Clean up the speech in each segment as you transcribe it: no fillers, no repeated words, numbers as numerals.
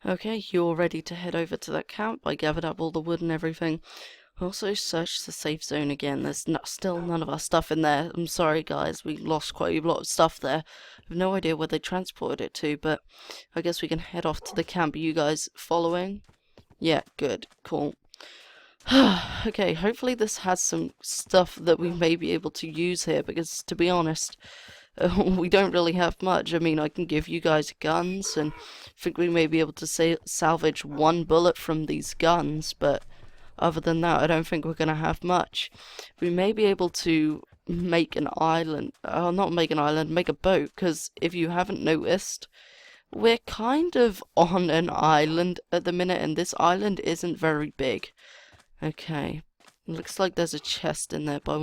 Okay, you're ready to head over to that camp. I gathered up all the wood and everything. Also search the safe zone again. There's still none of our stuff in there. I'm sorry guys, we lost quite a lot of stuff there. I have no idea where they transported it to, but I guess we can head off to the camp. Are you guys following? Yeah, good, cool. Okay, hopefully this has some stuff that we may be able to use here, because to be honest, we don't really have much. I mean, I can give you guys guns, and I think we may be able to salvage one bullet from these guns, but other than that, I don't think we're going to have much. We may be able to make an island, not make an island, make a boat, because if you haven't noticed, we're kind of on an island at the minute, and this island isn't very big. Okay, looks like there's a chest in there, but don't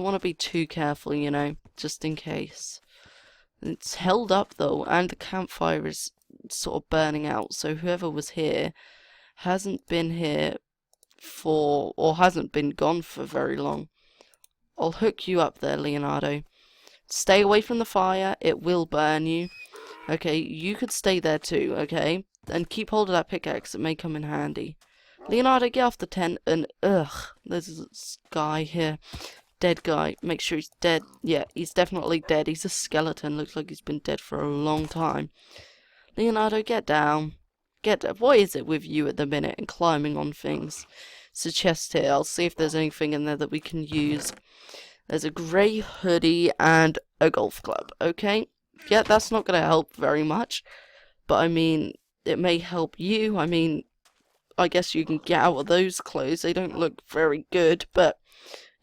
want to be too careful, you know, just in case. It's held up though, and the campfire is sort of burning out, so whoever was here hasn't been here or hasn't been gone for very long. I'll hook you up there, Leonardo. Stay away from the fire, it will burn you. Okay, you could stay there too, okay? And keep hold of that pickaxe, it may come in handy. Leonardo, get off the tent and there's this guy here. Dead guy. Make sure he's dead. Yeah, he's definitely dead. He's a skeleton. Looks like he's been dead for a long time. Leonardo, get down. What is it with you at the minute and climbing on things? It's a chest here. I'll see if there's anything in there that we can use. There's a grey hoodie and a golf club. Okay? Yeah, that's not going to help very much. But I mean, it may help you. I mean, I guess you can get out of those clothes. They don't look very good, but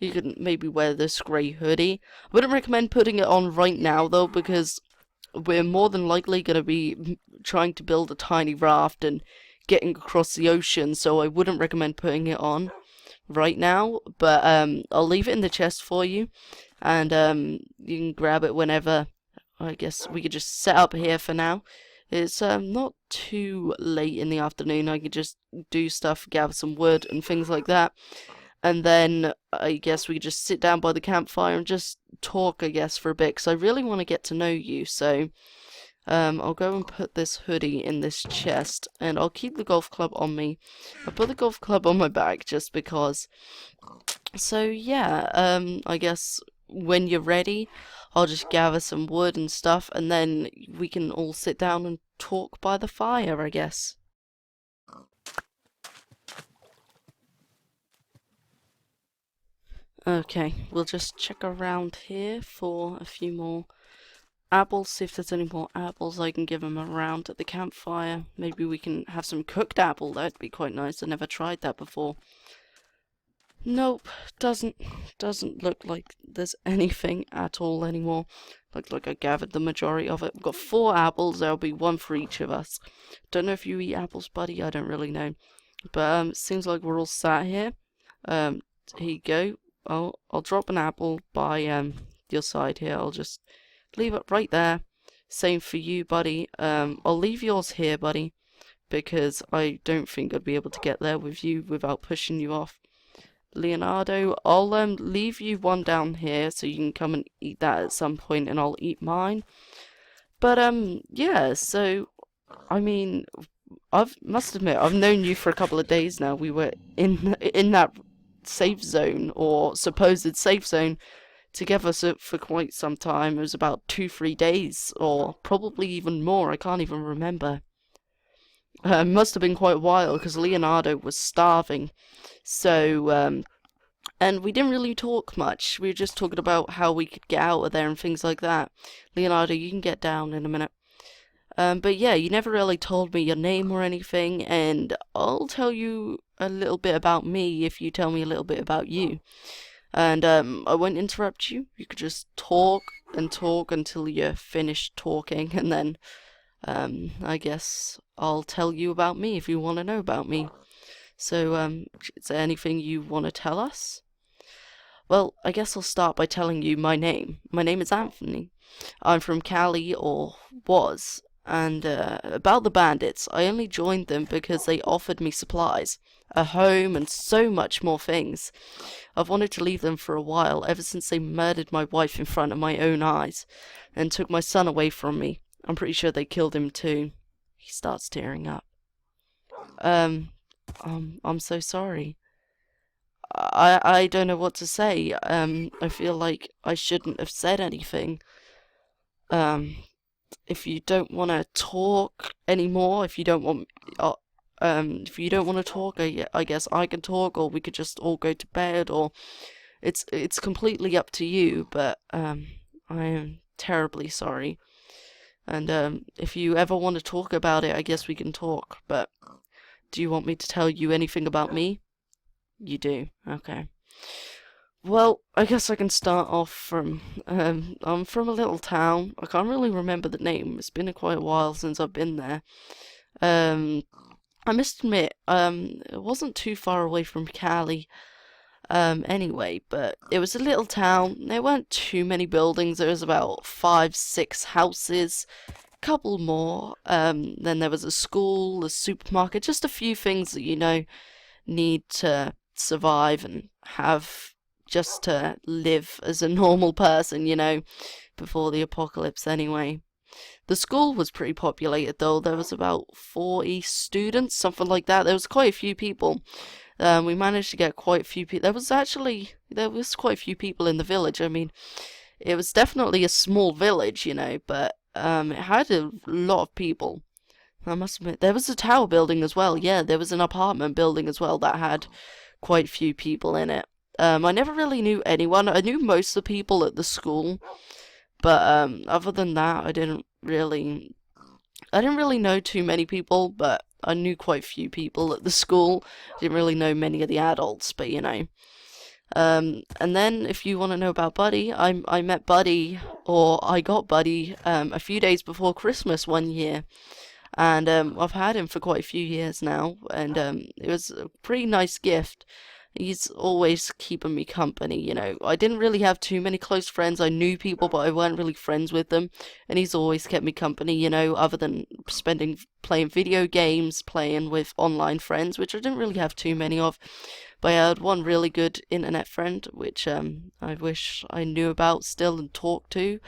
you can maybe wear this grey hoodie. I wouldn't recommend putting it on right now, though, because we're more than likely going to be trying to build a tiny raft and getting across the ocean, so I wouldn't recommend putting it on right now. But I'll leave it in the chest for you, and you can grab it whenever. I guess we could just set up here for now. It's not too late in the afternoon. I could just do stuff, gather some wood and things like that. And then I guess we could just sit down by the campfire and just talk, I guess, for a bit. Because I really want to get to know you. So I'll go and put this hoodie in this chest. And I'll keep the golf club on me. I'll put the golf club on my back just because. So yeah, I guess when you're ready, I'll just gather some wood and stuff, and then we can all sit down and talk by the fire, I guess. Okay, we'll just check around here for a few more apples, see if there's any more apples I can give them around at the campfire. Maybe we can have some cooked apple, that'd be quite nice. I never tried that before. Nope, doesn't look like there's anything at all anymore. Looks like I gathered the majority of it. We've got 4 apples, there'll be 1 for each of us. Don't know if you eat apples, buddy, I don't really know. But it seems like we're all sat here. Here you go. I'll drop an apple by your side here. I'll just leave it right there. Same for you, buddy. I'll leave yours here, buddy, because I don't think I'd be able to get there with you without pushing you off. Leonardo, I'll leave you one down here so you can come and eat that at some point, and I'll eat mine. But yeah, so I mean, must admit I've known you for a couple of days now. We were in that safe zone, or supposed safe zone, together for quite some time. It was about 2-3 days, or probably even more. I can't even remember. Must have been quite a while because Leonardo was starving. So, and we didn't really talk much. We were just talking about how we could get out of there and things like that. Leonardo, you can get down in a minute. But yeah, you never really told me your name or anything, and I'll tell you a little bit about me if you tell me a little bit about you. And I won't interrupt you. You could just talk and talk until you're finished talking, and then I guess I'll tell you about me if you want to know about me. So, is there anything you want to tell us? Well, I guess I'll start by telling you my name. My name is Anthony. I'm from Cali, or was. And about the bandits, I only joined them because they offered me supplies, a home, and so much more things. I've wanted to leave them for a while, ever since they murdered my wife in front of my own eyes, and took my son away from me. I'm pretty sure they killed him too. He starts tearing up. I'm so sorry. I don't know what to say. I feel like I shouldn't have said anything. Um, if you don't want to talk anymore, if you don't want to talk, I guess I can talk, or we could just all go to bed, or it's completely up to you. But I am terribly sorry. And if you ever want to talk about it, I guess we can talk. But do you want me to tell you anything about me? You do. Okay. Well, I guess I can start off from, I'm from a little town. I can't really remember the name. It's been quite a while since I've been there. Um, I must admit, it wasn't too far away from Cali, anyway, but it was a little town. There weren't too many buildings. There was about 5, 6 houses, couple more. Then there was a school, a supermarket, just a few things that, need to survive and have just to live as a normal person, before the apocalypse anyway. The school was pretty populated though. There was about 40 students, something like that. There was quite a few people. We managed to get quite a few people. There was quite a few people in the village. I mean, it was definitely a small village, but it had a lot of people. I must admit, there was a tower building as well. Yeah, there was an apartment building as well that had quite a few people in it. I never really knew anyone. I knew most of the people at the school, but other than that, I didn't really know too many people, but I knew quite a few people at the school. I didn't really know many of the adults, but and then if you want to know about Buddy, I met Buddy, or I got Buddy, a few days before Christmas one year. And I've had him for quite a few years now, and it was a pretty nice gift. He's always keeping me company. I didn't really have too many close friends. I knew people, but I weren't really friends with them. And he's always kept me company, other than playing video games, playing with online friends, which I didn't really have too many of. But I had one really good internet friend, which I wish I knew about still and talked to.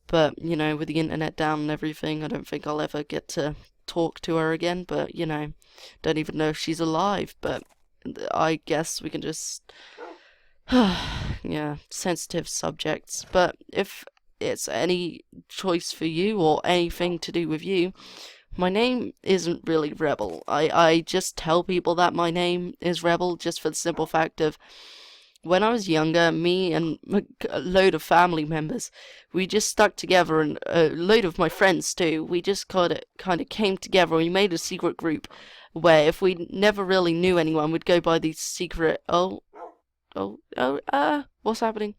But, with the internet down and everything, I don't think I'll ever get to talk to her again. But, don't even know if she's alive. But I guess we can just, yeah, sensitive subjects. But if it's any choice for you or anything to do with you, my name isn't really Rebel. I just tell people that my name is Rebel just for the simple fact of when I was younger, me and a load of family members, we just stuck together, and a load of my friends too. We just kind of came together, and we made a secret group where if we never really knew anyone, we'd go by these secret. What's happening?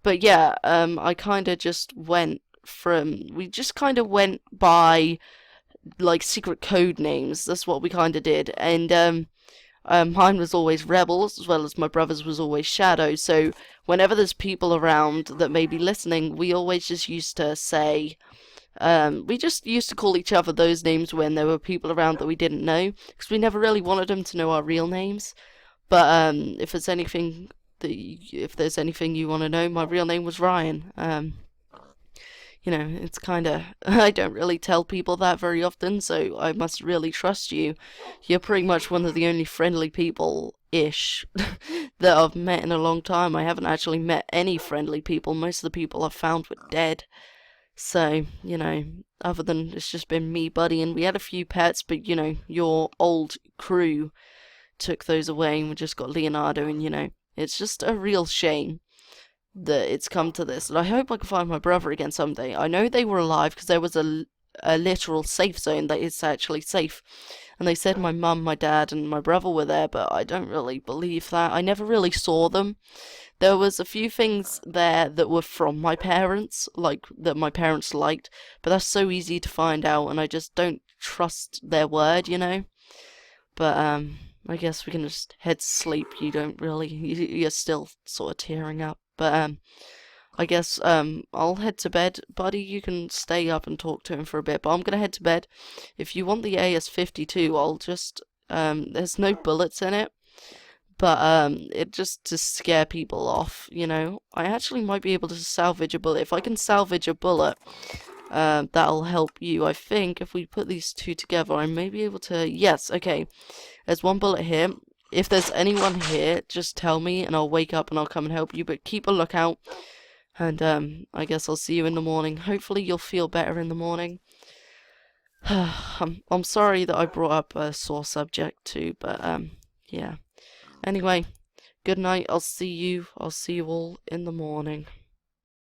But yeah, I kind of just went we just kind of went by like secret code names. That's what we kind of did, and mine was always Rebels, as well as my brother's was always Shadow. So whenever there's people around that may be listening, we always just used to say, we just used to call each other those names when there were people around that we didn't know, because we never really wanted them to know our real names. But if there's anything you want to know, my real name was Ryan. It's kind of, I don't really tell people that very often, so I must really trust you. You're pretty much one of the only friendly people-ish that I've met in a long time. I haven't actually met any friendly people. Most of the people I've found were dead. So, other than it's just been me, Buddy, and we had a few pets, but, your old crew took those away, and we just got Leonardo, and, it's just a real shame that it's come to this, and I hope I can find my brother again someday. I know they were alive because there was a literal safe zone that is actually safe, and they said my mum, my dad, and my brother were there, but I don't really believe that. I never really saw them. There was a few things there that were from my parents, like that my parents liked, but that's so easy to find out, and I just don't trust their word, But I guess we can just head to sleep. You're still sort of tearing up. But I guess I'll head to bed. Buddy, you can stay up and talk to him for a bit, but I'm gonna head to bed. If you want the AS-52, I'll just there's no bullets in it, but it just to scare people off, I actually might be able to salvage a bullet. If I can salvage a bullet, That'll help you. I think if we put these two together, I may be able to... Yes, okay. There's one bullet here. If there's anyone here, just tell me and I'll wake up and I'll come and help you. But keep a lookout. And I guess I'll see you in the morning. Hopefully you'll feel better in the morning. I'm sorry that I brought up a sore subject too, but yeah. Anyway, good night. I'll see you all in the morning.